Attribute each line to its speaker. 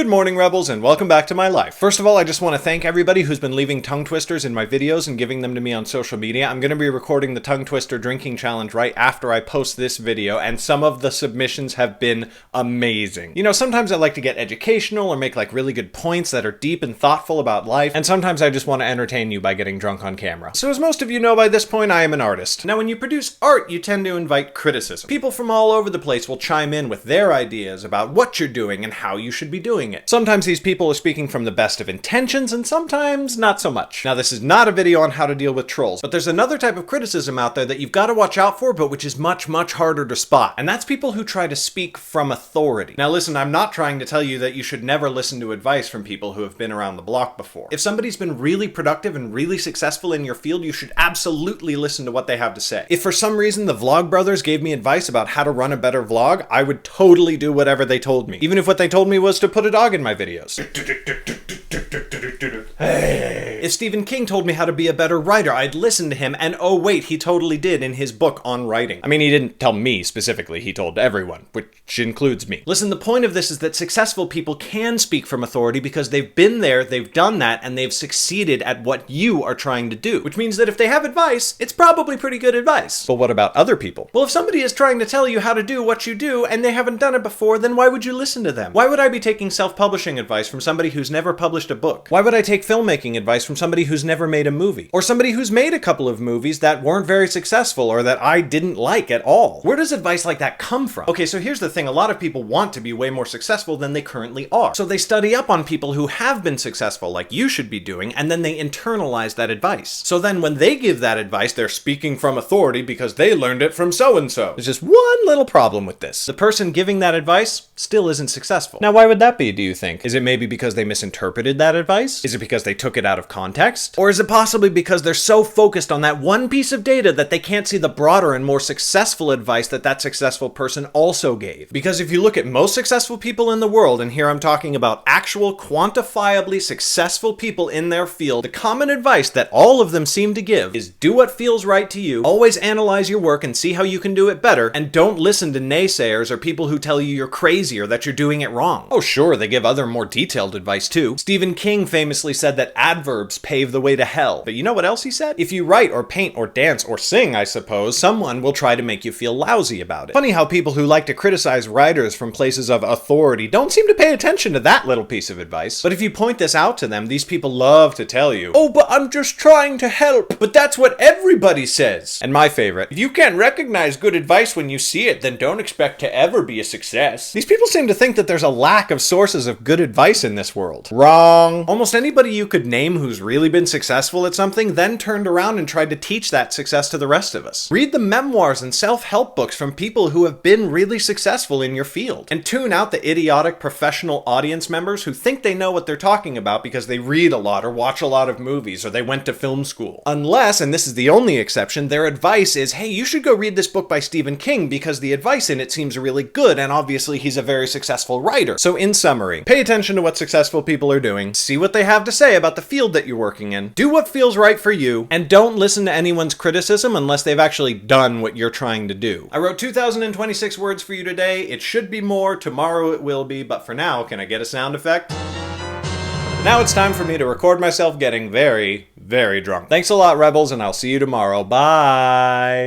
Speaker 1: Good morning, Rebels, and welcome back to my life. First of all, I just want to thank everybody who's been leaving tongue twisters in my videos and giving them to me on social media. I'm going to be recording the tongue twister drinking challenge right after I post this video, and some of the submissions have been amazing. You know, sometimes I like to get educational or make like really good points that are deep and thoughtful about life, and sometimes I just want to entertain you by getting drunk on camera. So as most of you know by this point, I am an artist. Now, when you produce art, you tend to invite criticism. People from all over the place will chime in with their ideas about what you're doing and how you should be doing it. Sometimes these people are speaking from the best of intentions, and sometimes not so much. Now, this is not a video on how to deal with trolls, but there's another type of criticism out there that you've got to watch out for, but which is much, much harder to spot. And that's people who try to speak from authority. Now listen, I'm not trying to tell you that you should never listen to advice from people who have been around the block before. If somebody's been really productive and really successful in your field, you should absolutely listen to what they have to say. If for some reason the Vlog Brothers gave me advice about how to run a better vlog, I would totally do whatever they told me. Even if what they told me was to put a dog in my videos. Hey. If Stephen King told me how to be a better writer, I'd listen to him, and oh wait, he totally did in his book on writing. I mean, he didn't tell me specifically, he told everyone, which includes me. Listen, the point of this is that successful people can speak from authority because they've been there, they've done that, and they've succeeded at what you are trying to do. Which means that if they have advice, it's probably pretty good advice. But what about other people? Well, if somebody is trying to tell you how to do what you do, and they haven't done it before, then why would you listen to them? Why would I be taking self-publishing advice from somebody who's never published a book? Why would I take filmmaking advice from somebody who's never made a movie? Or somebody who's made a couple of movies that weren't very successful or that I didn't like at all? Where does advice like that come from? Okay, so here's the thing. A lot of people want to be way more successful than they currently are. So they study up on people who have been successful like you should be doing, and then they internalize that advice. So then when they give that advice, they're speaking from authority because they learned it from so-and-so. There's just one little problem with this. The person giving that advice still isn't successful. Now, why would that be, do you think? Is it maybe because they misinterpreted that advice? Is it because they took it out of context? Or is it possibly because they're so focused on that one piece of data that they can't see the broader and more successful advice that that successful person also gave? Because if you look at most successful people in the world, and here I'm talking about actual quantifiably successful people in their field, the common advice that all of them seem to give is do what feels right to you, always analyze your work and see how you can do it better, and don't listen to naysayers or people who tell you you're crazy or that you're doing it wrong. Oh sure, they give other more detailed advice too. Stephen King famously said that adverbs pave the way to hell. But you know what else he said? If you write or paint or dance or sing, I suppose, someone will try to make you feel lousy about it. Funny how people who like to criticize writers from places of authority don't seem to pay attention to that little piece of advice. But if you point this out to them, these people love to tell you, oh, but I'm just trying to help. But that's what everybody says. And my favorite, if you can't recognize good advice when you see it, then don't expect to ever be a success. These people seem to think that there's a lack of sources of good advice in this world. Wrong. Almost anybody you could name who's really been successful at something then turned around and tried to teach that success to the rest of us. Read the memoirs and self-help books from people who have been really successful in your field. And tune out the idiotic professional audience members who think they know what they're talking about because they read a lot or watch a lot of movies or they went to film school. Unless, and this is the only exception, their advice is, hey, you should go read this book by Stephen King because the advice in it seems really good and obviously he's a very successful writer. So in summary, pay attention to what successful people are doing, see what they have to say about the field that you're working in, do what feels right for you, and don't listen to anyone's criticism unless they've actually done what you're trying to do. I wrote 2,026 words for you today. It should be more. Tomorrow it will be, but for now, can I get a sound effect? Now it's time for me to record myself getting very, very drunk. Thanks a lot, Rebels, and I'll see you tomorrow. Bye!